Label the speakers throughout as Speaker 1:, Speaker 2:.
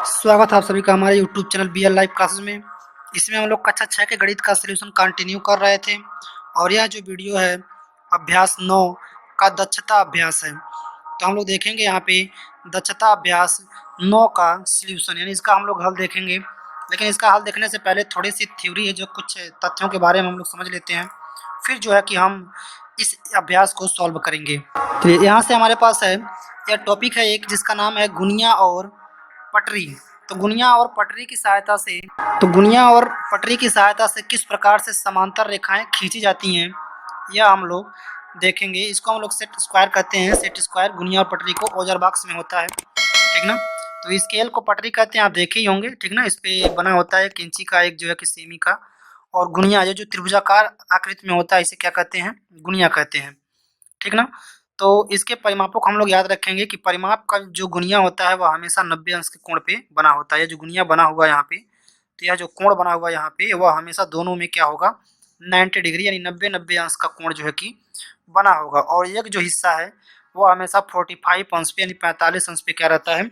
Speaker 1: स्वागत है आप सभी का हमारे YouTube channel B L live classes में। इसमें हम लोग कक्षा 6 के गणित का सलूशन कंटिन्यू कर रहे थे और यह जो वीडियो है अभ्यास 9 का दक्षता अभ्यास है। तो हम लोग देखेंगे यहाँ पे दक्षता अभ्यास 9 का सलूशन, यानी इसका हम लोग हल देखेंगे। लेकिन इसका हल देखने से पहले थोड़ी सी थ्योरी है, जो कुछ तथ्यों के बारे में हम लोग समझ लेते हैं, फिर जो है कि हम इस अभ्यास को सॉल्व करेंगे। तो यहाँ से हमारे पास है, यह टॉपिक है एक जिसका नाम है गुनिया और पटरी। तो गुनिया और पटरी की सहायता से किस प्रकार से समांतर रेखाएं खींची जाती हैं, यह हम लोग देखेंगे। इसको हम लोग सेट स्क्वायर कहते हैं। सेट स्क्वायर गुनिया और पटरी को औजार बॉक्स में होता है, ठीक ना। तो स्केल को पटरी कहते हैं, आप देखे ही होंगे, ठीक ना। इस पे बना होता है एक इंची का, एक जो है कि सेमी का। और गुनिया जो त्रिभुजाकार आकृति में होता है, इसे क्या कहते हैं? गुनिया कहते हैं, ठीक ना। तो इसके परिमापों को हम लोग याद रखेंगे कि परिमाप का जो गुनिया होता है वह हमेशा 90 अंश के कोण पे बना होता है। ये जो गुनिया बना हुआ है यहाँ पे, तो यह जो कोण बना हुआ है यहाँ पे, वह हमेशा दोनों में क्या होगा? 90 डिग्री, यानी 90 अंश का कोण जो है कि बना होगा। और एक जो हिस्सा है वह हमेशा 45 अंश पे, यानी 45 अंश पे क्या रहता है?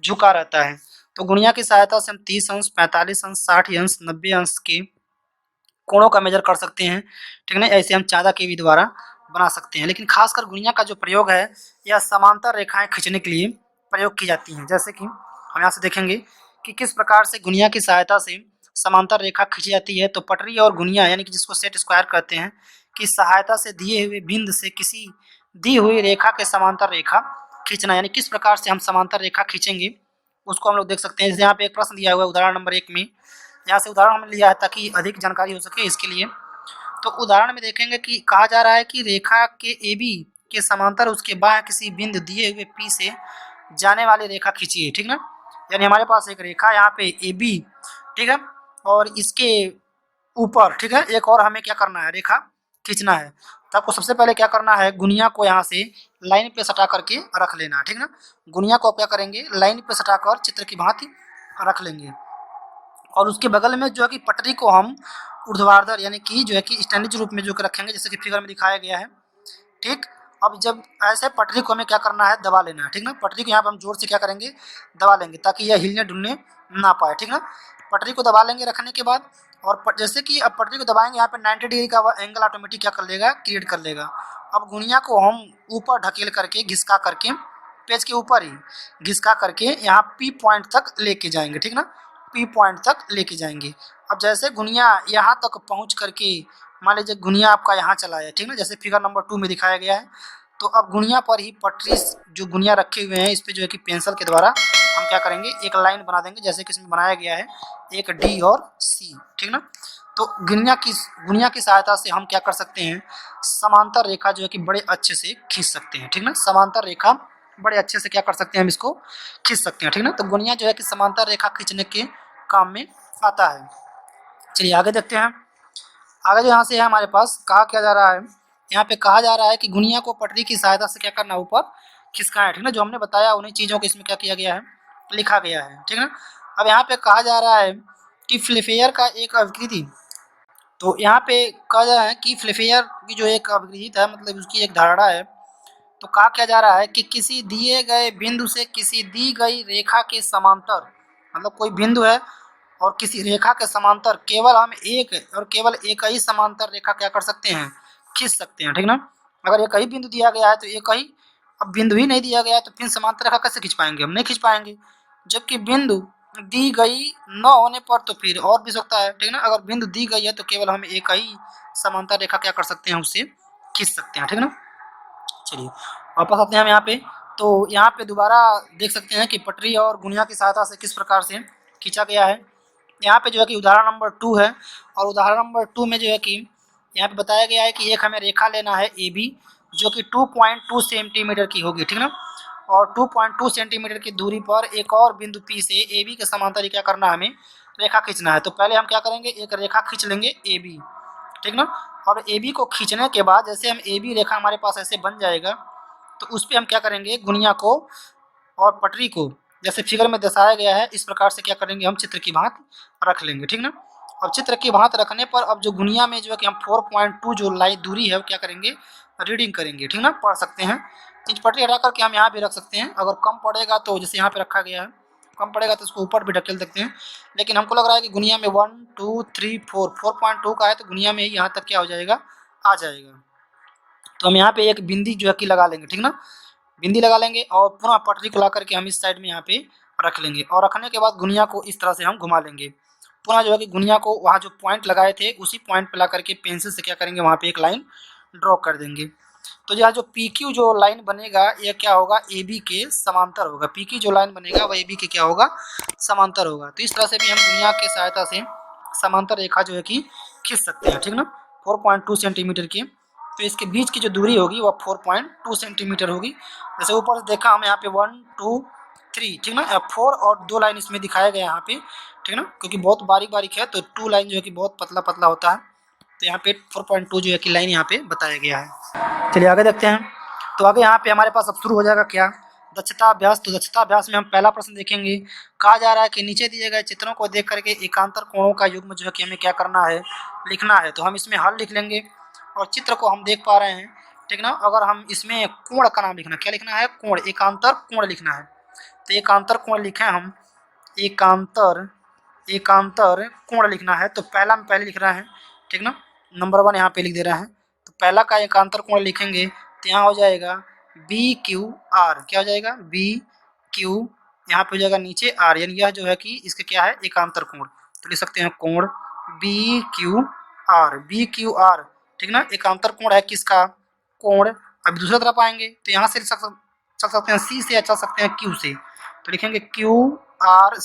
Speaker 1: झुका रहता है। तो गुनिया की सहायता से हम 30 अंश, 45 अंश, 60 अंश, 90 अंश के कोणों का मेजर कर सकते हैं, ठीक है ना। ऐसे हम चादा के भी द्वारा बना सकते हैं। लेकिन खासकर गुनिया का जो प्रयोग है, यह समांतर रेखाएं खींचने के लिए प्रयोग की जाती हैं। जैसे कि हम यहाँ से देखेंगे कि किस प्रकार से गुनिया की सहायता से समांतर रेखा खींची जाती है। तो पटरी और गुनिया, यानी कि जिसको सेट स्क्वायर कहते हैं, की सहायता से दिए हुए बिंदु से किसी दी हुई रेखा के समांतर रेखा खींचना, यानी किस प्रकार से हम समांतर रेखा खींचेंगे उसको हम लोग देख सकते हैं। जैसे यहाँ पे एक प्रश्न दिया हुआ है उदाहरण नंबर 1 में, यहाँ से उदाहरण हमने लिया है ताकि अधिक जानकारी हो सके इसके लिए। तो उदाहरण में देखेंगे कि कहा जा रहा है कि रेखा के ए बी के समांतर उसके बाएं किसी बिंदु दिए हुए पी से जाने वाली रेखा खींचिए, ठीक ना। यानी हमारे पास एक रेखा यहाँ पे ए बी, ठीक है, और इसके ऊपर, ठीक है, एक और हमें क्या करना है? रेखा खींचना है। तो आपको सबसे पहले क्या करना है? गुनिया को यहाँ से लाइन पे सटा करके रख लेना, ठीक ना। गुनिया को आप क्या करेंगे? लाइन पे सटा कर चित्र की भांति रख लेंगे। और उसके बगल में जो है कि पटरी को हम ऊर्ध्वाधर, यानी कि जो है कि स्टैंडिंग रूप में जो कि रखेंगे, जैसे कि फिगर में दिखाया गया है, ठीक। अब जब ऐसे पटरी को हमें क्या करना है? दबा लेना है, ठीक ना। पटरी को यहाँ पर हम जोर से क्या करेंगे? दबा लेंगे, ताकि यह हिलने डुलने ना पाए, ठीक ना। पटरी को दबा लेंगे रखने के बाद, और जैसे कि अब पटरी को दबाएंगे, यहाँ पे 90 डिग्री का वह एंगल ऑटोमेटिक क्या कर लेगा? क्रिएट कर लेगा। अब गुनिया को हम ऊपर ढकेल करके, घिसका करके, पेज के ऊपर ही घिसका करके यहाँ पी पॉइंट तक लेके जाएंगे, ठीक ना। पी पॉइंट तक लेके जाएंगे। अब जैसे गुनिया यहाँ तक पहुँच करके, मान लीजिए गुनिया आपका यहाँ चला है, ठीक ना, जैसे फिगर नंबर 2 में दिखाया गया है। तो अब गुनिया पर ही पटरी जो गुनिया रखे हुए हैं, इस पर जो है कि पेंसिल के द्वारा हम क्या करेंगे? एक लाइन बना देंगे, जैसे कि इसमें बनाया गया है एक डी और सी, ठीक ना। तो गुनिया की सहायता से हम क्या कर सकते हैं? समांतर रेखा जो है कि बड़े अच्छे से खींच सकते हैं, ठीक ना। समांतर रेखा बड़े अच्छे से क्या कर सकते हैं? हम इसको खींच सकते हैं, ठीक ना। तो गुनिया जो है कि समांतर रेखा खींचने के काम में आता है। चलिए आगे देखते हैं। आगे जो यहाँ से है हमारे पास, कहा क्या जा रहा है? यहाँ पे कहा जा रहा है कि गुनिया को पटरी की सहायता से क्या करना? ऊपर खिसकाएं, ठीक ना। जो हमने बताया उन्हीं चीज़ों को इसमें क्या किया गया है? लिखा गया है, ठीक ना। अब यहाँ पे कहा जा रहा है कि फ्लिफेयर का एक अवकृति, तो यहाँ पे कहा जा रहा है कि फ्लिफेयर की जो एक अवकृति है, मतलब उसकी एक धारणा है। तो कहा क्या जा रहा है कि किसी दिए गए बिंदु से किसी दी गई रेखा के समांतर, मतलब कोई बिंदु है और किसी रेखा के समांतर केवल हम एक ही समांतर रेखा क्या कर सकते हैं? खींच सकते हैं, ठीक ना। अगर एक ही बिंदु दिया गया है तो एक ही, अब बिंदु ही नहीं दिया गया है तो फिर समांतर रेखा कैसे खींच पाएंगे? हम नहीं खींच पाएंगे। जबकि बिंदु दी गई न होने पर तो फिर और भी सकता है, ठीक ना। अगर बिंदु दी गई है तो केवल हम एक ही समांतर रेखा क्या कर सकते हैं? उससे खींच सकते हैं, ठीक ना। चलिए वापस आते हैं हम यहाँ पे। तो यहाँ पे दोबारा देख सकते हैं कि पटरी और गुनिया की सहायता से किस प्रकार से खींचा गया है। यहाँ पे जो है कि उदाहरण नंबर 2 है, और उदाहरण नंबर 2 में जो है कि यहाँ पे बताया गया है कि एक हमें रेखा लेना है ए बी, जो कि 2.2 सेंटीमीटर की होगी, ठीक ना। और 2.2 सेंटीमीटर की दूरी पर एक और बिंदु पी से ए बी के समांतर क्या करना है? हमें रेखा खींचना है। तो पहले हम क्या करेंगे? एक रेखा खींच लेंगे ए बी, ठीक ना। और ए बी को खींचने के बाद जैसे हम ए बी रेखा हमारे पास ऐसे बन जाएगा, तो उस पर हम क्या करेंगे? गुनिया को और पटरी को जैसे फिगर में दर्शाया गया है इस प्रकार से क्या करेंगे? हम चित्र की भांति रख लेंगे, ठीक ना। अब चित्र की भांति रखने पर अब जो गुनिया में जो है कि हम 4.2 जो लाइन दूरी है वो क्या करेंगे? रीडिंग करेंगे, ठीक ना, पढ़ सकते हैं। इंच पटरी हटा करके हम यहाँ भी रख सकते हैं। अगर कम पड़ेगा तो जैसे यहाँ पे रखा गया है, कम पड़ेगा तो इसको ऊपर भी ढकेल सकते हैं, लेकिन हमको लग रहा है कि गुनिया में 1 2 3 4 4.2 का है तो गुनिया में ही यहाँ तक क्या हो जाएगा, आ जाएगा। तो हम यहाँ पे एक बिंदी जो है कि लगा लेंगे, ठीक ना, बिंदी लगा लेंगे और पुनः पटरी को ला करके हम इस साइड में यहाँ पे रख लेंगे और रखने के बाद गुनिया को इस तरह से हम घुमा लेंगे। पुनः जो है कि गुनिया को वहाँ जो पॉइंट लगाए थे उसी पॉइंट पे ला करके पेंसिल से क्या करेंगे, वहाँ पे एक लाइन ड्रॉ कर देंगे। तो यहाँ जो पी क्यू जो लाइन बनेगा यह क्या होगा, ए बी के समांतर होगा। पी क्यू जो लाइन बनेगा वह ए बी के क्या होगा, समांतर होगा। तो इस तरह से भी हम गुनिया के सहायता से समांतर रेखा जो है कि खींच सकते हैं, ठीक ना, 4.2 सेंटीमीटर की। तो इसके बीच की जो दूरी होगी वह 4.2 सेंटीमीटर होगी। जैसे ऊपर से देखा हम यहाँ पे 1 2 3, ठीक ना, 4 और 2 लाइन इसमें दिखाया गया यहाँ पे, ठीक ना, क्योंकि बहुत बारीक बारीक है तो 2 लाइन जो है कि बहुत पतला पतला होता है। तो यहाँ पे 4.2 जो है कि लाइन यहाँ पे बताया गया है। चलिए आगे देखते हैं। तो आगे यहाँ पे हमारे पास अब शुरू हो जाएगा क्या, दक्षता अभ्यास। तो दक्षता अभ्यास में हम पहला प्रश्न देखेंगे। कहा जा रहा है कि नीचे दिए गए चित्रों को देख करके एकांतर कोणों का युग्म जो है कि हमें क्या करना है, लिखना है। तो हम इसमें हल लिख लेंगे और चित्र को हम देख पा रहे हैं, ठीक ना। अगर हम इसमें कोण का नाम लिखना, क्या लिखना है, कोण, एकांतर कोण लिखना है। तो एकांतर कोण लिखें हम, एकांतर कोण लिखना है। तो पहला में पहले लिख रहे हैं, ठीक ना, नंबर 1 यहाँ पे लिख दे रहे हैं। तो पहला का एकांतर कोण लिखेंगे तो यहाँ हो जाएगा बी क्यू आर, क्या हो जाएगा, बी क्यू, यहाँ पे हो जाएगा नीचे आर, यानी यह जो है कि इसका क्या है, एकांतर कोण। तो लिख सकते हैं कोण B Q R, B Q R, ठीक ना, एकांतर कोण है किसका, कोण। अब दूसरा तरफ आएंगे तो यहाँ से चल सकते हैं सी से या चल सकते हैं क्यू से। तो लिखेंगे क्यू आर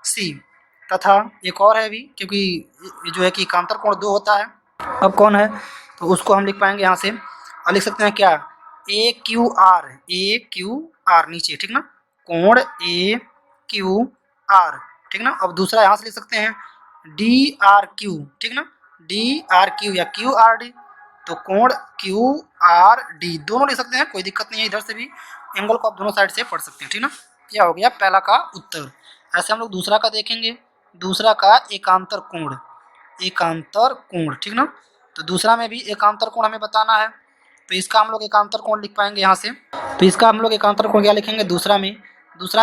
Speaker 1: सी, तथा एक और है अभी, क्योंकि जो है कि एकांतर कोण 2 होता है। अब कौन है तो उसको हम लिख पाएंगे यहाँ से, और लिख सकते हैं क्या, ए क्यू आर नीचे, ठीक ना, कोण ए क्यू आर, ठीक ना। अब दूसरा यहाँ से लिख सकते हैं डी आर क्यू, ठीक ना, डी आर क्यू या क्यू आर डी। तो कोण क्यू आर डी दोनों लिख सकते हैं, कोई दिक्कत नहीं है। इधर से भी एंगल को आप दोनों साइड से पढ़ सकते हैं, ठीक ना। क्या हो गया पहला का उत्तर। ऐसे हम लोग दूसरा का देखेंगे, दूसरा का एकांतर कोण, ठीक ना। तो दूसरा में भी एकांतर कोण हमें बताना है। तो इसका हम लोग एकांतर कोण लिख पाएंगे यहाँ से। तो इसका हम लोग एकांतर कोण क्या लिखेंगे, दूसरा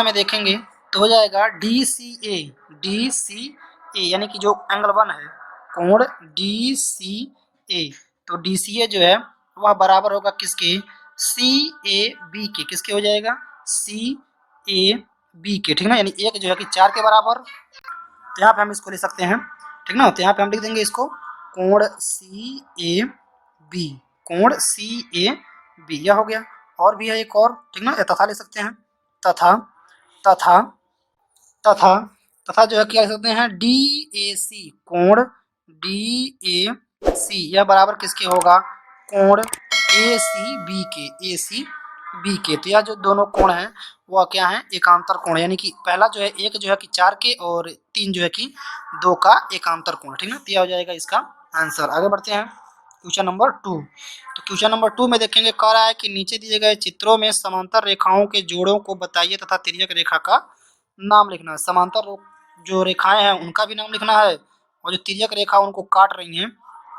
Speaker 1: में देखेंगे तो हो जाएगा डी सी ए, यानी कि जो एंगल 1 है, कोण डी सी ए। तो डी सी ए जो है वह बराबर होगा किसके, सी ए बी के, किसके हो जाएगा, सी ए बी के, ठीक ना, यानी एक जो है कि 4 के बराबर। तो यहाँ पे हम इसको लिख सकते हैं, ठीक ना। तो यहाँ पे हम लिख देंगे इसको कोण सी ए बी, कोण सी ए बी, यह हो गया। और भी है एक और, ठीक ना, तथा लिख सकते हैं, तथा जो है क्या लिख सकते हैं, डी ए सी, कोण डी ए सी, यह बराबर किसके होगा, कोण ए सी बी के। तो यह जो दोनों कोण हैं वह क्या है, एकांतर कोण, यानी कि पहला जो है एक जो है कि 4 के और 3 जो है कि 2 का एकांतर कोण, ठीक ना। तो यह हो जाएगा इसका आंसर। आगे बढ़ते हैं क्वेश्चन नंबर 2। तो क्वेश्चन नंबर 2 में देखेंगे, कह रहा है कि नीचे दिए गए चित्रों में समांतर रेखाओं के जोड़ों को बताइए तथा तिर्यक रेखा का नाम लिखना है। समांतर जो रेखाएं हैं उनका भी नाम लिखना है और जो तिर्यक रेखा उनको काट रही हैं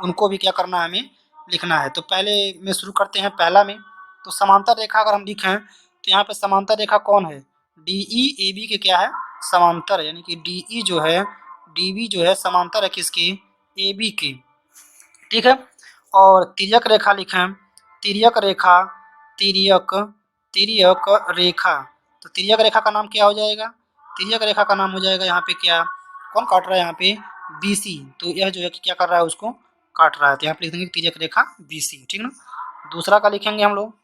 Speaker 1: उनको भी क्या करना है, हमें लिखना है। तो पहले में शुरू करते हैं पहला में। तो समांतर रेखा अगर हम लिखें तो यहाँ पे समांतर रेखा कौन है, डी ई ए बी के क्या है, समांतर है, यानी कि डी ई जो है, डी बी जो है समांतर है किसके, ए बी के, ठीक है। और तिर्यक रेखा लिखें, तिर्यक रेखा, तो तिर्यक रेखा का नाम क्या हो जाएगा, तिर्यक रेखा का नाम हो जाएगा यहाँ पे क्या, कौन काट रहा है यहाँ पे, बी सी। तो यह जो है कि क्या कर रहा है, उसको काट रहा है। तो यहाँ पे लिख देंगे तिर्यक रेखा बी सी, ठीक ना। दूसरा का लिखेंगे हम लोग,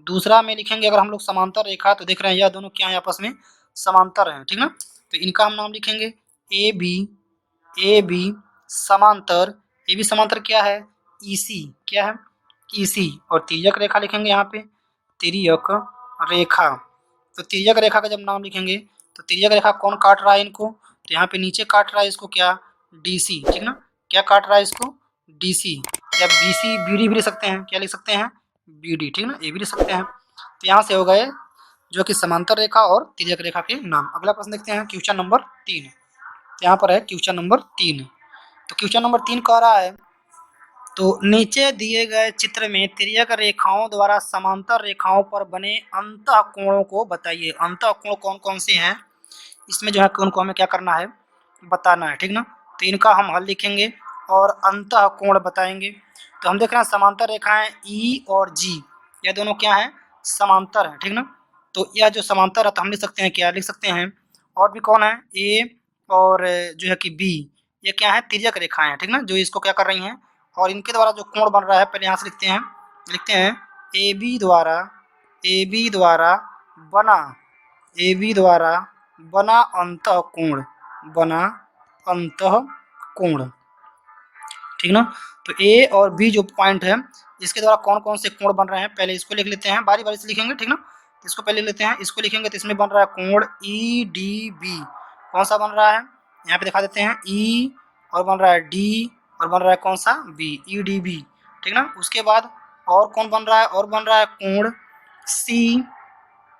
Speaker 1: दूसरा में लिखेंगे अगर हम लोग समांतर रेखा, तो देख रहे हैं यह दोनों क्या है, आपस में समांतर हैं, ठीक ना। तो इनका हम नाम लिखेंगे ए बी समांतर, ए बी समांतर क्या है, ई सी, क्या है, ई सी। और तिर्यक रेखा लिखेंगे यहाँ पे, तिर्यक रेखा। तो तिर्यक रेखा का जब नाम लिखेंगे तो तिर्यक रेखा कौन काट रहा है इनको, तो यहाँ पे नीचे काट रहा है इसको क्या, डी सी, ठीक ना, क्या काट रहा है इसको, डी सी, या बी सी बी डी भी लिख सकते हैं, क्या लिख सकते हैं, बी डी, ठीक ना, ये भी लिख सकते हैं। तो यहाँ से हो गए जो कि समांतर रेखा और तिर्यक रेखा के नाम। अगला प्रश्न देखते हैं क्वेश्चन नंबर 3। तो यहाँ पर है क्वेश्चन नंबर 3। तो क्वेश्चन नंबर 3 कह रहा है तो नीचे दिए गए चित्र में तिर्यक रेखाओं द्वारा समांतर रेखाओं पर बने अंतःकोणों को बताइए। अंतःकोण कौन कौन से हैं, इसमें जो है उनको हमें क्या करना है, बताना है, ठीक ना। तो इनका हम हल लिखेंगे और अंतःकोण बताएंगे। तो हम देख रहे हैं समांतर रेखाएं ई और जी, यह दोनों क्या हैं, समांतर हैं, ठीक ना। तो यह जो समांतर है तो हम लिख सकते हैं, क्या लिख सकते हैं, और भी कौन है, ए और जो है कि बी, ये क्या है, तिर्यक रेखाएं हैं, ठीक ना, जो इसको क्या कर रही हैं, और इनके द्वारा जो कोण बन रहा है, पहले यहाँ से लिखते हैं ए बी द्वारा बना, ए बी द्वारा बना अंतःकोण, बना अंतःकोण, ठीक ना। तो ए और बी जो पॉइंट है, इसके द्वारा कौन कौन से कोण बन रहे हैं, पहले इसको लिख लेते हैं, बारी बारी से लिखेंगे, ठीक ना। तो इसको पहले लेते हैं, इसको लिखेंगे तो इसमें बन रहा है कोण ई डी बी, कौन सा बन रहा है, यहाँ पे दिखा देते हैं ई, और बन रहा है डी, और बन रहा है कौन सा, बी, ई डी बी, ठीक ना। उसके बाद और कौन बन रहा है, और बन रहा है कोण C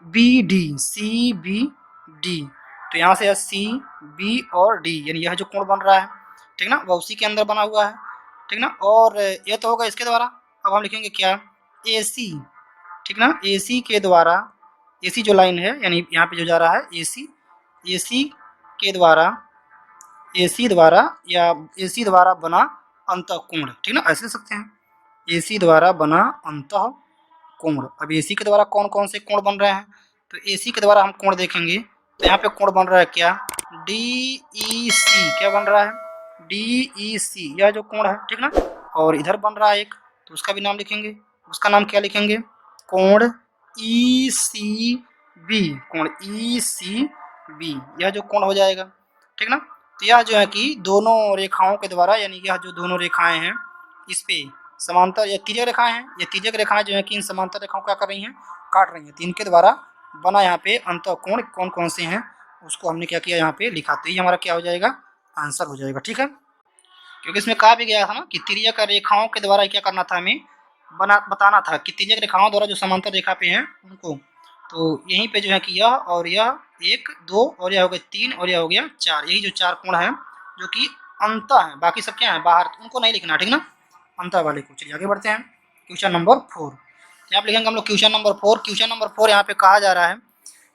Speaker 1: B D, C B D, तो यहाँ से सी बी और डी, यानी यह जो कोण बन रहा है, ठीक ना, वह उसी के अंदर बना हुआ है, ठीक ना। और ये तो होगा इसके द्वारा। अब हम लिखेंगे क्या, ए सी, ठीक ना, ए सी के द्वारा, ए सी जो लाइन है, यानी यहाँ पे जो जा रहा है ए सी के द्वारा, ए सी द्वारा या ए सी द्वारा बना अंतःकोण, ठीक ना, ऐसे लिख सकते हैं, ए सी द्वारा बना अंतःकोण। अब ए सी के द्वारा कौन कौन से कोण बन रहे हैं, तो ए सी के द्वारा हम कोण देखेंगे, तो यहाँ पे कोण बन रहा है क्या, डी ई सी, क्या बन रहा है, डी ई सी, यह जो कोण है, ठीक ना। और इधर बन रहा है एक, तो उसका भी नाम लिखेंगे, उसका नाम क्या लिखेंगे, कोण ई सी बी, कोण ई सी बी, यह जो कोण हो जाएगा, ठीक ना। तो यह जो है कि दोनों रेखाओं के द्वारा, यानी यह जो दोनों रेखाएं हैं, इस पे समांतर या तिर्यक रेखाएं हैं, ये तिर्यक रेखाएं जो है कि इन समांतर रेखाओं को क्या कर रही हैं, काट रही हैं, तो इनके द्वारा बना यहाँ पे अंतःकोण कौन कौन से हैं, उसको हमने क्या किया, यहाँ पे लिखा, तो ये हमारा क्या हो जाएगा, आंसर हो जाएगा, ठीक है। क्योंकि इसमें कहा भी गया था ना कि तिर्यक रेखाओं के द्वारा क्या करना था, हमें बताना था कि तिर्यक रेखाओं द्वारा जो समांतर रेखा पे हैं उनको, तो यहीं पे जो है कि यह और यह, एक दो और यह हो गया तीन और यह हो गया चार, यही जो चार कोण है जो कि अंत है, बाकी सब क्या है बाहर, तो उनको नहीं लिखना, ठीक ना, अंत वाले को। चलिए आगे बढ़ते हैं, क्वेश्चन नंबर 4, यहाँ पे लिखेंगे हम लोग क्वेश्चन नंबर 4। क्वेश्चन नंबर 4 यहाँ पे कहा जा रहा है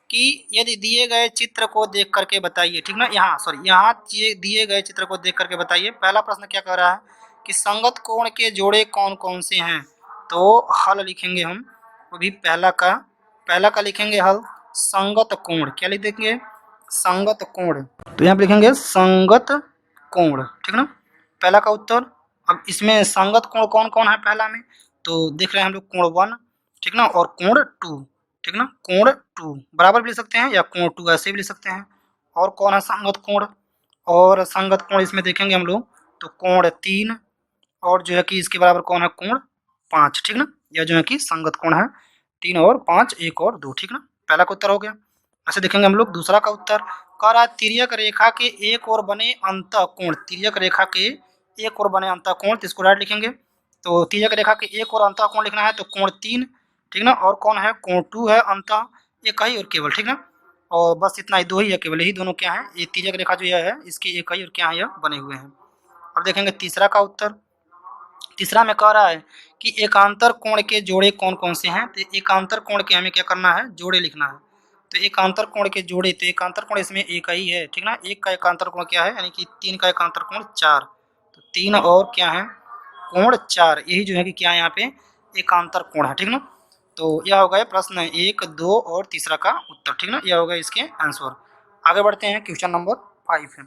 Speaker 1: कि यदि दिए गए चित्र को देख करके बताइए, ठीक ना, यहाँ दिए गए चित्र को देख करके बताइए। पहला प्रश्न क्या कह रहा है कि संगत कोण के जोड़े कौन कौन से हैं, तो हल लिखेंगे हम, वो भी पहला का लिखेंगे हल, संगत कोण, क्या लिख देंगे, संगत कोण, तो यहाँ पे लिखेंगे संगत कोण, ठीक ना, पहला का उत्तर। अब इसमें संगत कोण कौन कौन है पहला में, तो देख रहे हैं हम लोग कोण 1, ठीक ना, और कोण 2, ठीक ना, कोण 2 बराबर भी लिख सकते हैं या कोण 2 ऐसे भी लिख सकते हैं। और कौन है संगत कोण, और संगत कोण इसमें देखेंगे हम लोग तो कोण 3, और जो है कि इसके बराबर कौन है, कोण 5, ठीक ना, यह जो है कि संगत कोण है 3 और 5, 1 और 2, ठीक ना, पहला का उत्तर हो गया। ऐसे देखेंगे हम लोग दूसरा का उत्तर, कह रहा है तिर्यक रेखा के एक ओर बने अंतःकोण, तिर्यक रेखा के एक ओर बने अंतःकोण, तो इसको राइट लिखेंगे, तो तिर्यक रेखा के एक ओर अंतःकोण लिखना है तो कोण 3, ठीक ना, और कौन है, कोण 2 है अंतः, एक ही और केवल, ठीक ना, और बस इतना ही, दो ही है केवल, यही दोनों क्या है, ये तिर्यक रेखा जो यह है इसके एक ही और क्या है, यह बने हुए हैं। अब देखेंगे तीसरा का उत्तर, तीसरा में कह रहा है कि एकांतर कोण के जोड़े कौन कौन से हैं, तो एकांतर कोण के हमें क्या करना है, जोड़े लिखना है, तो एकांतर कोण के जोड़े, तो एकांतर कोण इसमें एक ही है, ठीक ना, एक का एकांतर कोण क्या है, यानी कि 3 का एकांतर कोण 4, तो 3 और क्या है, कोण 4, यही जो है कि क्या यहाँ पे एकांतर कोण है, ठीक ना। तो यह हो गया प्रश्न 1, 2 और तीसरा का उत्तर, ठीक ना, यह हो गया इसके आंसर। आगे बढ़ते हैं, क्वेश्चन नंबर 5 है,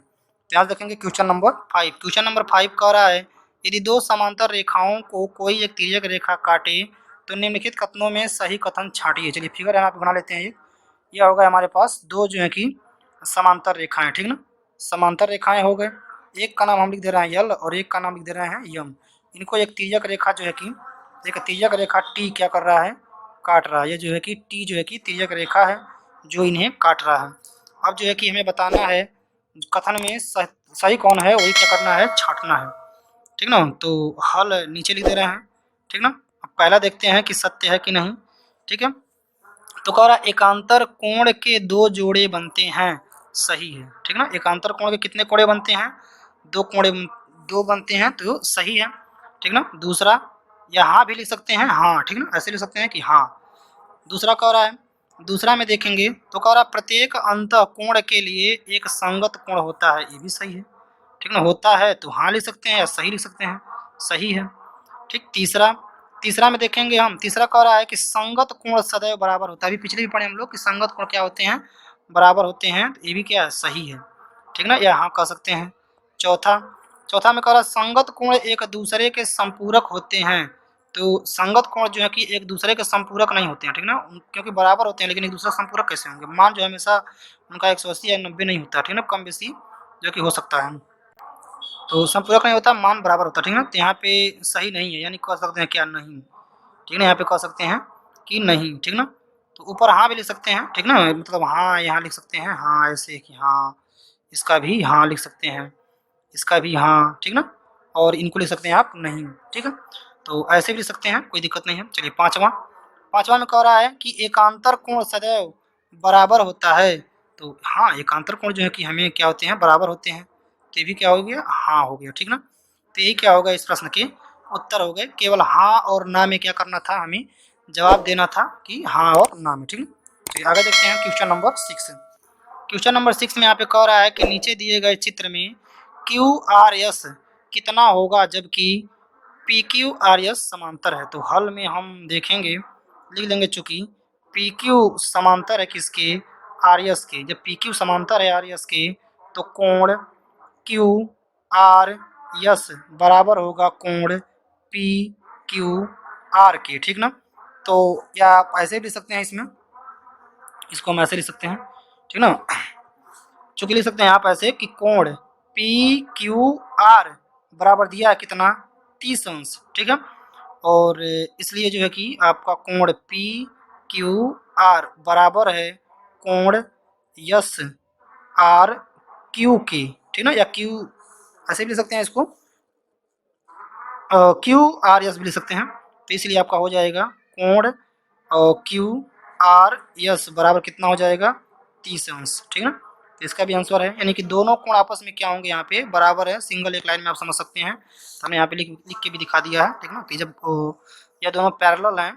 Speaker 1: ध्यान रखेंगे क्वेश्चन नंबर 5। क्वेश्चन नंबर 5 कह रहा है यदि दो समांतर रेखाओं को कोई एक तिर्यक रेखा काटे तो निम्नलिखित कथनों में सही कथन छांटिए। चलिए फिगर यहाँ पे बना लेते हैं, यह होगा हमारे पास दो जो है कि समांतर रेखाएं, ठीक ना, समांतर रेखाएं हो गए, एक का नाम हम लिख दे रहे हैं यल और एक का नाम लिख दे रहे हैं यम, इनको एक तिर्यक रेखा जो है कि एक तिर्यक रेखा टी क्या कर रहा है, काट रहा है, ये जो है कि टी जो है कि तिर्यक रेखा है जो इन्हें काट रहा है। अब जो है कि हमें बताना है कथन में सही कौन है, वही क्या करना है, छांटना है, ठीक ना, तो हल नीचे लिख दे रहे हैं, ठीक ना। अब पहला देखते हैं कि सत्य है कि नहीं, ठीक है, तो कह रहा है एकांतर कोण के दो जोड़े बनते हैं, सही है, ठीक ना, एकांतर कोण के कितने कोणे बनते हैं, दो कोणे, दो बनते हैं, तो सही है। ठीक ना। दूसरा या हाँ भी लिख सकते हैं, हाँ, ठीक ना, ऐसे लिख सकते हैं कि हाँ। दूसरा कह रहा है, दूसरा में देखेंगे तो कह रहा है प्रत्येक अंतः कोण के लिए एक संगत कोण होता है, ये भी सही है, ठीक ना। होता है तो हाँ लिख सकते हैं या सही लिख सकते हैं, सही है, ठीक। तीसरा, तीसरा में देखेंगे हम, तीसरा कह रहा है कि संगत कोण सदैव बराबर होता है। अभी पिछले भी पढ़े हम लोग कि संगत कोण क्या होते हैं, बराबर होते हैं, तो ये भी क्या है, सही है, ठीक ना, या हाँ कह सकते हैं। चौथा, चौथा में कह रहा है संगत कोण एक दूसरे के संपूरक होते हैं। तो संगत कोण जो है कि एक दूसरे के संपूरक नहीं होते हैं, ठीक ना, क्योंकि बराबर होते हैं लेकिन एक दूसरे संपूरक कैसे होंगे। मान जो हमेशा उनका 180 या 90 नहीं होता, ठीक ना, कम बेसी जो कि हो सकता है, तो संपूरक नहीं होता, मान बराबर होता, ठीक ना। तो यहाँ पे सही नहीं है, यानी कह सकते हैं क्या, नहीं, ठीक ना, यहाँ पे कह सकते हैं कि नहीं, ठीक ना। तो ऊपर हाँ भी लिख सकते हैं, ठीक ना, मतलब हाँ यहाँ लिख सकते हैं, हाँ ऐसे कि हाँ, इसका भी हाँ लिख सकते हैं, इसका भी हाँ, ठीक ना, और इनको लिख सकते हैं आप नहीं, ठीक है। तो ऐसे भी लिख सकते हैं, कोई दिक्कत नहीं है। चलिए पाँचवा, पाँचवा में कह रहा है कि एकांतर कोण सदैव बराबर होता है। तो हाँ, एकांतर कोण जो है कि हमें क्या होते हैं, बराबर होते हैं, तो ये भी क्या हो गया, हाँ हो गया, ठीक ना। तो यही क्या होगा, इस प्रश्न के उत्तर हो गए। केवल हाँ और ना में क्या करना था, हमें जवाब देना था कि हाँ और ना में, ठीक है। चलिए आगे देखते हैं क्वेश्चन नंबर 6। क्वेश्चन नंबर 6 में यहाँ पे कह रहा है कि नीचे दिए गए चित्र में क्यू आर एस कितना होगा जबकि पी क्यू आर एस समांतर है। तो हल में हम देखेंगे, लिख लेंगे, चूंकि पी क्यू समांतर है किसके, आर एस के। जब पी क्यू समांतर है आर एस के तो कोण क्यू आर एस बराबर होगा कोण पी क्यू आर के, ठीक ना। तो या आप ऐसे भी लिख सकते हैं, इसमें इसको हम ऐसे लिख सकते हैं, ठीक ना, चूंकि लिख सकते हैं आप ऐसे कि कोण पी क्यू आर बराबर दिया है कितना, 30 अंश, ठीक है। और इसलिए जो है कि आपका कोण पी क्यू आर बराबर है कोण यस आर क्यू के, ठीक ना, या क्यू ऐसे भी लिख सकते हैं इसको, क्यू आर एस भी लिख सकते हैं। तो इसलिए आपका हो जाएगा कोण क्यू आर एस बराबर कितना हो जाएगा, 30 अंश, ठीक है ना। तो इसका भी आंसर है, यानी कि दोनों कोण आपस में क्या होंगे, यहाँ पे बराबर है, सिंगल एक लाइन में आप समझ सकते हैं। तो हमने यहाँ पे लिख के भी दिखा दिया है, ठीक ना, कि जब ये दोनों पैरेलल हैं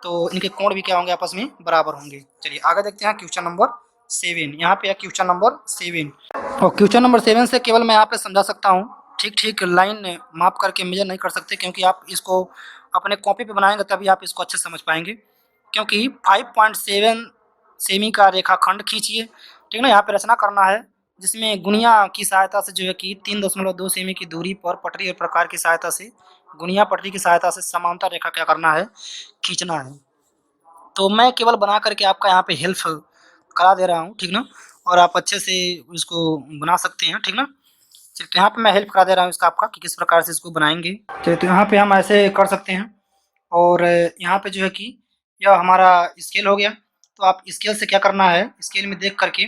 Speaker 1: तो इनके कोण भी क्या होंगे, आपस में बराबर होंगे। चलिए आगे देखते हैं क्वेश्चन नंबर 7। यहाँ पे है क्वेश्चन नंबर 7, और क्वेश्चन नंबर 7 से केवल मैं यहाँ पे समझा सकता हूँ, ठीक ठीक लाइन माप करके मेजर नहीं कर सकते, क्योंकि आप इसको अपने कॉपी पे बनाएंगे तभी आप इसको अच्छे से समझ पाएंगे। क्योंकि 5.7 सेमी का रेखाखंड खींचिए, ठीक ना, यहाँ पे रचना करना है, जिसमें गुनिया की सहायता से जो है कि 3.2 सेमी की दूरी पर पटरी और प्रकार की सहायता से, गुनिया पटरी की सहायता से समांतर रेखा क्या करना है, खींचना है। तो मैं केवल बना करके आपका यहाँ पे हेल्प करा दे रहा हूँ, ठीक ना, और आप अच्छे से इसको बना सकते हैं, ठीक ना। चलिए तो यहाँ पे मैं हेल्प करा दे रहा हूँ इसका आपका कि किस प्रकार से इसको बनाएंगे। चलिए तो यहाँ पे हम ऐसे कर सकते हैं, और यहाँ पे जो है कि यह हमारा स्केल हो गया। तो आप स्केल से क्या करना है, स्केल में देख करके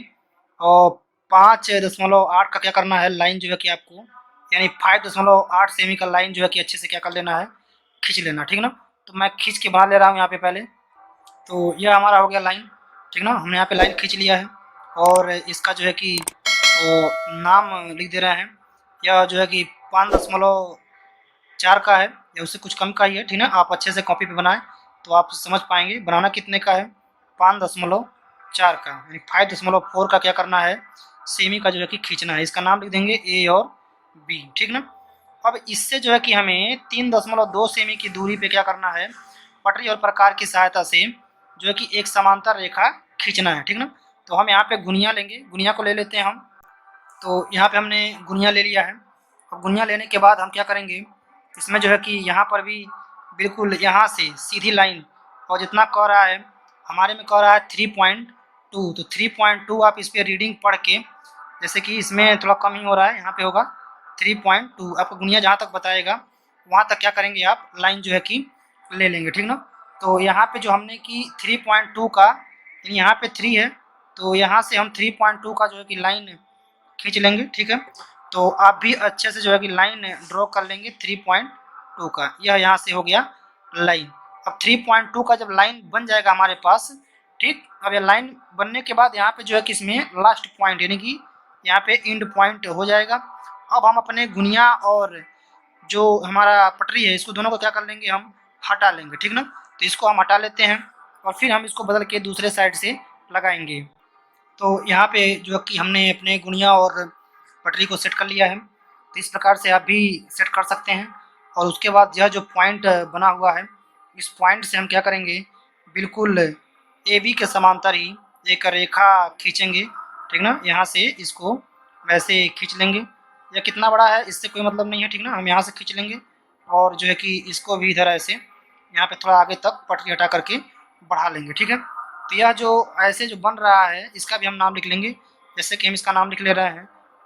Speaker 1: और 5.8 का क्या करना है, लाइन जो है कि आपको, यानी 5.8 सेमी का लाइन जो है कि अच्छे से क्या कर लेना है, खींच लेना, ठीक ना। तो मैं खींच के बना ले रहा हूँ यहाँ पे पहले। तो यह हमारा हो गया लाइन, ठीक ना, हमने यहाँ पे लाइन खींच लिया है, और इसका जो है कि नाम लिख दे रहे हैं। यह जो है कि 5.4 का है, या उससे कुछ कम का ही है, ठीक है। आप अच्छे से कॉपी पे बनाएं तो आप समझ पाएंगे बनाना कितने का है, 5.4 का, यानी 5.4 का क्या करना है, सेमी का जो है कि खींचना है। इसका नाम लिख देंगे ए और बी, ठीक ना। अब इससे जो है कि हमें 3.2 सेमी की दूरी पे क्या करना है, पटरी और प्रकार की सहायता से जो है कि एक समांतर रेखा खींचना है, ठीक ना। तो हम यहाँ पे गुनिया लेंगे, गुनिया को ले लेते हैं हम। तो यहाँ पे हमने गुनिया ले लिया है। अब गुनिया लेने के बाद हम क्या करेंगे, इसमें जो है कि यहाँ पर भी बिल्कुल यहाँ से सीधी लाइन, और जितना कह रहा है हमारे में कह रहा है 3.2, तो 3.2 आप इस पर रीडिंग पढ़ के, जैसे कि इसमें थोड़ा कम ही हो रहा है, यहाँ पे होगा 3.2। आपको गुनिया जहाँ तक बताएगा वहाँ तक क्या करेंगे, आप लाइन जो है कि ले लेंगे, ठीक ना। तो यहाँ पे जो हमने कि 3.2 का, यहाँ पे 3 है, तो यहाँ से हम 3.2 का जो है कि लाइन खींच लेंगे, ठीक है। तो आप भी अच्छे से जो है कि लाइन ड्रॉ कर लेंगे 3.2 का, यह यहाँ से हो गया लाइन। अब 3.2 का जब लाइन बन जाएगा हमारे पास, ठीक, अब यह लाइन बनने के बाद यहाँ पे जो है कि इसमें लास्ट पॉइंट, यानी कि यहाँ पे एंड पॉइंट हो जाएगा। अब हम अपने गुनिया और जो हमारा पटरी है इसको दोनों को क्या कर लेंगे, हम हटा लेंगे, ठीक ना। तो इसको हम हटा लेते हैं और फिर हम इसको बदल के दूसरे साइड से लगाएंगे। तो यहाँ पे जो कि हमने अपने गुनिया और पटरी को सेट कर लिया है, तो इस प्रकार से आप भी सेट कर सकते हैं। और उसके बाद यह जो पॉइंट बना हुआ है, इस पॉइंट से हम क्या करेंगे, बिल्कुल ए बी के समांतर ही एक रेखा खींचेंगे, ठीक ना। यहाँ से इसको वैसे खींच लेंगे, यह कितना बड़ा है इससे कोई मतलब नहीं है, ठीक ना। हम यहाँ से खींच लेंगे और जो है कि इसको भी इधर ऐसे यहाँ पे थोड़ा आगे तक पटरी हटा करके बढ़ा लेंगे, ठीक है। तो यह जो ऐसे जो बन रहा है इसका भी हम नाम लिख लेंगे, जैसे कि हम इसका नाम लिख ले रहे हैं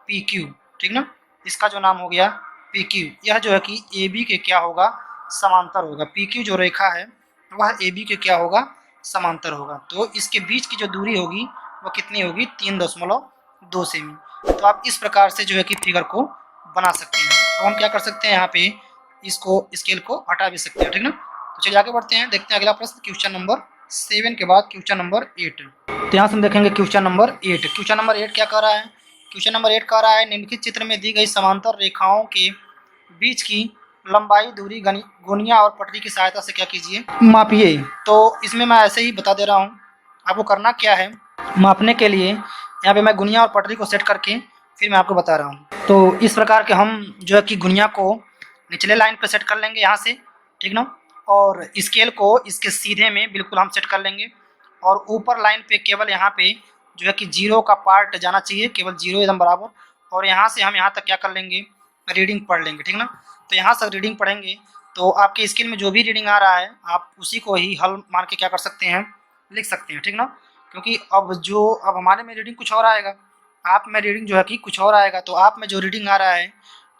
Speaker 1: पी क्यू, ठीक ना। इसका जो नाम हो गया पी क्यू, यह जो है कि ए बी के क्या होगा, समांतर होगा। पी क्यू जो रेखा है वह ए बी के क्या होगा, समांतर होगा। तो इसके बीच की जो दूरी होगी वह कितनी होगी, 3.2 सेमी। तो आप इस प्रकार से जो है कि फिगर को बना सकते हैं। तो हम क्या कर सकते हैं, यहाँ पे इसको स्केल को हटा भी सकते हैं, ठीक ना। तो चलिए आगे बढ़ते हैं, देखते हैं अगला प्रश्न क्वेश्चन नंबर 7 के बाद क्वेश्चन नंबर 8। तो यहाँ से हम देखेंगे क्वेश्चन नंबर 8। क्वेश्चन नंबर 8 क्या कह रहा है, क्वेश्चन नंबर 8 कह रहा है निम्नलिखित चित्र में दी गई समांतर रेखाओं के बीच की लंबाई दूरी गुनिया और पटरी की सहायता से क्या कीजिए, मापिए। तो इसमें मैं ऐसे ही बता दे रहा हूँ, आपको करना क्या है, मापने के लिए यहाँ पे मैं गुनिया और पटरी को सेट करके फिर मैं आपको बता रहा हूँ। तो इस प्रकार के हम जो है कि गुनिया को निचले लाइन पे सेट कर लेंगे यहाँ से, ठीक ना। और स्केल को इसके सीधे में बिल्कुल हम सेट कर लेंगे और ऊपर लाइन पे केवल यहाँ पे जो है कि 0 का पार्ट जाना चाहिए, केवल 0 एकदम बराबर। और यहाँ से हम यहाँ तक क्या कर लेंगे, रीडिंग पढ़ लेंगे, ठीक ना। तो यहाँ से रीडिंग पढ़ेंगे तो आपके स्केल में जो भी रीडिंग आ रहा है आप उसी को ही हल मान के क्या कर सकते हैं, लिख सकते हैं, ठीक ना। क्योंकि अब हमारे में रीडिंग कुछ और आएगा, आप में रीडिंग जो है कि कुछ और आएगा। तो आप में जो रीडिंग आ रहा है,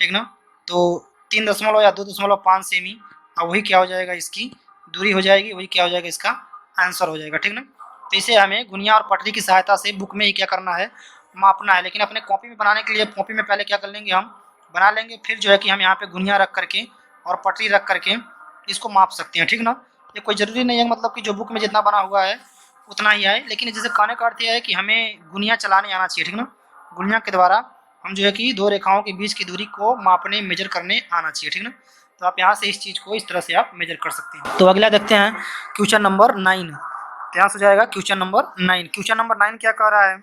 Speaker 1: ठीक ना, तो 3 दशमलव या 2.5 सेमी, अब वही क्या हो जाएगा, इसकी दूरी हो जाएगी, वही क्या हो जाएगा, इसका आंसर हो जाएगा, ठीक ना। तो इसे हमें गुनिया और पटरी की सहायता से बुक में ही क्या करना है, मापना है। लेकिन अपने कॉपी में बनाने के लिए कॉपी में पहले क्या कर लेंगे, हम बना लेंगे, फिर जो है कि हम यहाँ पे गुनिया रख करके और पटरी रख करके इसको माप सकते हैं, ठीक ना। ये कोई ज़रूरी नहीं है मतलब कि जो बुक में जितना बना हुआ है उतना ही आए, लेकिन जैसे कहने का अर्थ यह है कि हमें गुनिया चलाने आना चाहिए, ठीक ना। गुनिया के द्वारा हम जो है कि दो रेखाओं के बीच की दूरी को मापने, मेजर करने आना चाहिए, ठीक ना। तो आप यहाँ से इस चीज़ को इस तरह से आप मेजर कर सकते हैं। तो अगला देखते हैं क्वेश्चन नंबर 9। तो यहाँ से जाएगा क्वेश्चन नंबर 9। क्वेश्चन नंबर 9 क्या कह रहा है,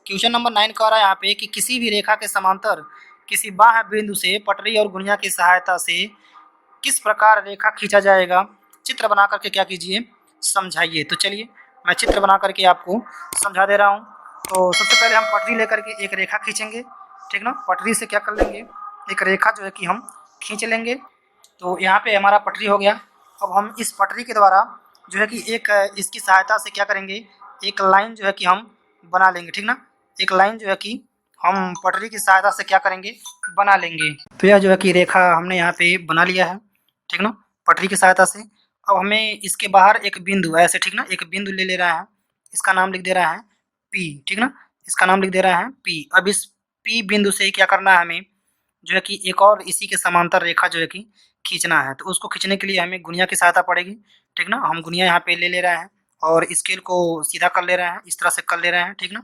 Speaker 1: क्वेश्चन नंबर 9 कह रहा है यहाँ पे कि किसी भी रेखा के समांतर किसी बाह्य बिंदु से पटरी और गुनिया की सहायता से किस प्रकार रेखा खींचा जाएगा, चित्र बना करके क्या कीजिए, समझाइए। तो चलिए मैं चित्र बना करके आपको समझा दे रहा हूँ। तो सबसे पहले हम पटरी लेकर के एक रेखा खींचेंगे, ठीक ना। पटरी से क्या कर लेंगे, एक रेखा जो है कि हम खींच लेंगे। तो यहाँ पे हमारा पटरी हो गया। अब हम इस पटरी के द्वारा जो है कि एक इसकी सहायता से क्या करेंगे, एक लाइन जो है कि हम बना लेंगे, ठीक ना। एक लाइन जो है कि हम पटरी की सहायता से क्या करेंगे, बना लेंगे। तो यह जो है कि रेखा हमने यहाँ पे बना लिया है, ठीक ना, पटरी की सहायता से। अब हमें इसके बाहर एक बिंदु ऐसे, ठीक ना, एक बिंदु ले रहा है, इसका नाम लिख दे रहा है पी, ठीक ना, इसका नाम लिख दे रहा है पी। अब इस पी बिंदु से क्या करना है, हमें जो है कि एक और इसी के समांतर रेखा जो है कि खींचना है। तो उसको खींचने के लिए हमें गुनिया की सहायता पड़ेगी, ठीक ना। हम गुनिया यहाँ पे ले रहे हैं और स्केल को सीधा कर ले रहे हैं, इस तरह से कर ले रहे हैं, ठीक ना।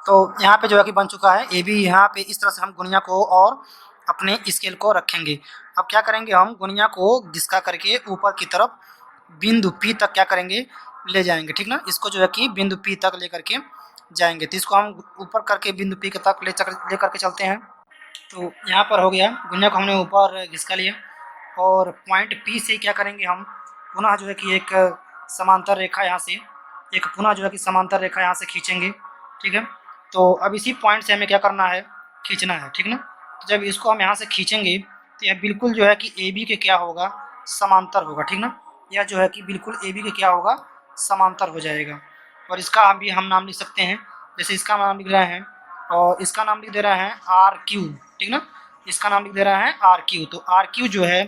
Speaker 1: तो यहाँ पे जो है कि बन चुका है ए बी। यहाँ पे इस तरह से हम गुनिया को और अपने स्केल को रखेंगे। अब क्या करेंगे, हम गुनिया को घिसका करके ऊपर की तरफ बिंदु पी तक क्या करेंगे, ले जाएंगे, ठीक ना। इसको जो है कि बिंदु पी तक ले करके जाएंगे। तो इसको हम ऊपर करके बिंदु पी के तक ले करके चलते हैं। तो यहाँ पर हो गया, गुनिया को हमने ऊपर घिसका लिया और पॉइंट पी से क्या करेंगे, हम पुनः जो है कि एक समांतर रेखा यहाँ से पुनः जो है कि समांतर रेखा यहाँ से खींचेंगे, ठीक है। तो अब इसी पॉइंट से हमें क्या करना है, खींचना है, ठीक ना। तो जब इसको हम यहाँ से खींचेंगे तो यह बिल्कुल जो है कि ए बी के क्या होगा, समांतर होगा, ठीक ना। यह जो है कि बिल्कुल ए बी के क्या होगा, समांतर हो जाएगा। और इसका हम नाम लिख सकते हैं, जैसे इसका नाम लिख रहे हैं और इसका नाम लिख दे रहे हैं आर क्यू, ठीक ना। इसका नाम लिख दे रहा है आर क्यू। तो आर क्यू जो है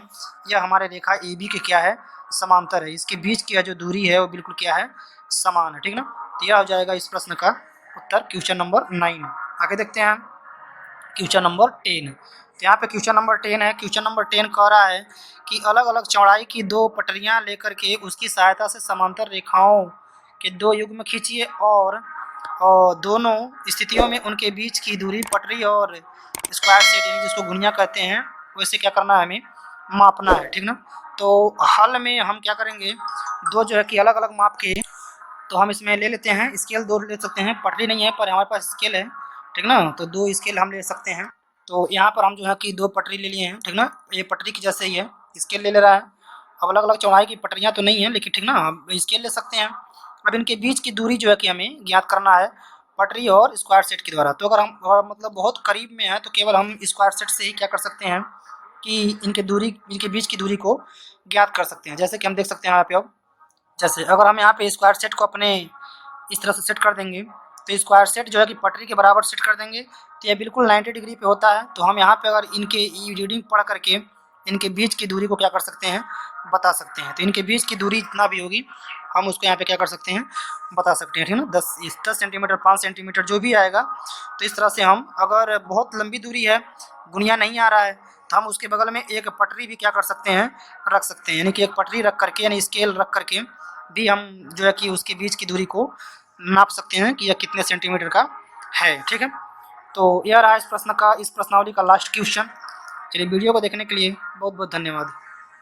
Speaker 1: यह हमारे रेखा ए बी के क्या है, समांतर है। इसके बीच की जो दूरी है वो बिल्कुल क्या है, समान है, ठीक ना। तो यह हो जाएगा इस प्रश्न का उत्तर, क्वेश्चन नंबर 9। आगे देखते हैं क्वेश्चन नंबर 10। तो यहाँ पे क्वेश्चन नंबर 10 है। क्वेश्चन नंबर 10 कह रहा है कि अलग अलग चौड़ाई की दो पटरियाँ लेकर के उसकी सहायता से समांतर रेखाओं के दो युग्म खींचिए और दोनों स्थितियों में उनके बीच की दूरी पटरी और स्क्वायर सेट यानी जिसको गुनिया कहते हैं वैसे क्या करना है, हमें मापना है, ठीक ना। तो हल में हम क्या करेंगे, दो जो है कि अलग अलग माप के, तो हम इसमें ले लेते हैं स्केल, दो ले सकते हैं, पटरी नहीं है पर हमारे पास स्केल है, ठीक ना। तो दो स्केल हम ले सकते हैं। तो यहाँ पर हम जो है कि दो पटरी ले लिए हैं, ठीक ना। ये पटरी की जैसे ही है, स्केल ले रहा है। अब अलग अलग चौड़ाई की पटरियाँ तो नहीं है, लेकिन ठीक ना, हम स्केल ले सकते हैं। अब इनके बीच की दूरी जो है कि हमें ज्ञात करना है पटरी और स्क्वायर सेट के द्वारा। तो अगर हम मतलब बहुत करीब में है तो केवल हम स्क्वायर सेट से ही क्या कर सकते हैं कि इनके बीच की दूरी को ज्ञात कर सकते हैं। जैसे कि हम देख सकते हैं यहाँ पे, अब जैसे अगर हम यहाँ पे स्क्वायर सेट को अपने इस तरह से सेट कर देंगे, तो स्क्वायर सेट जो है कि पटरी के बराबर सेट कर देंगे, तो ये बिल्कुल 90 डिग्री पे होता है। तो हम यहाँ पे अगर इनके रीडिंग पढ़ करके इनके बीच की दूरी को क्या कर सकते हैं, बता सकते हैं। तो इनके बीच की दूरी जितना भी होगी हम उसको यहाँ पे क्या कर सकते हैं, बता सकते हैं, ठीक है ना। 10 सेंटीमीटर, 5 सेंटीमीटर जो भी आएगा। तो इस तरह से हम, अगर बहुत लंबी दूरी है, गुनिया नहीं आ रहा है, तो हम उसके बगल में एक पटरी भी क्या कर सकते हैं, रख सकते हैं। यानी कि एक पटरी रख करके, यानी स्केल रख करके भी हम जो है कि उसके बीच की दूरी को नाप सकते हैं कि यह कितने सेंटीमीटर का है, ठीक है। तो यह रहा इस प्रश्न का, इस प्रश्नावली का लास्ट क्वेश्चन। चलिए, वीडियो को देखने के लिए बहुत बहुत धन्यवाद।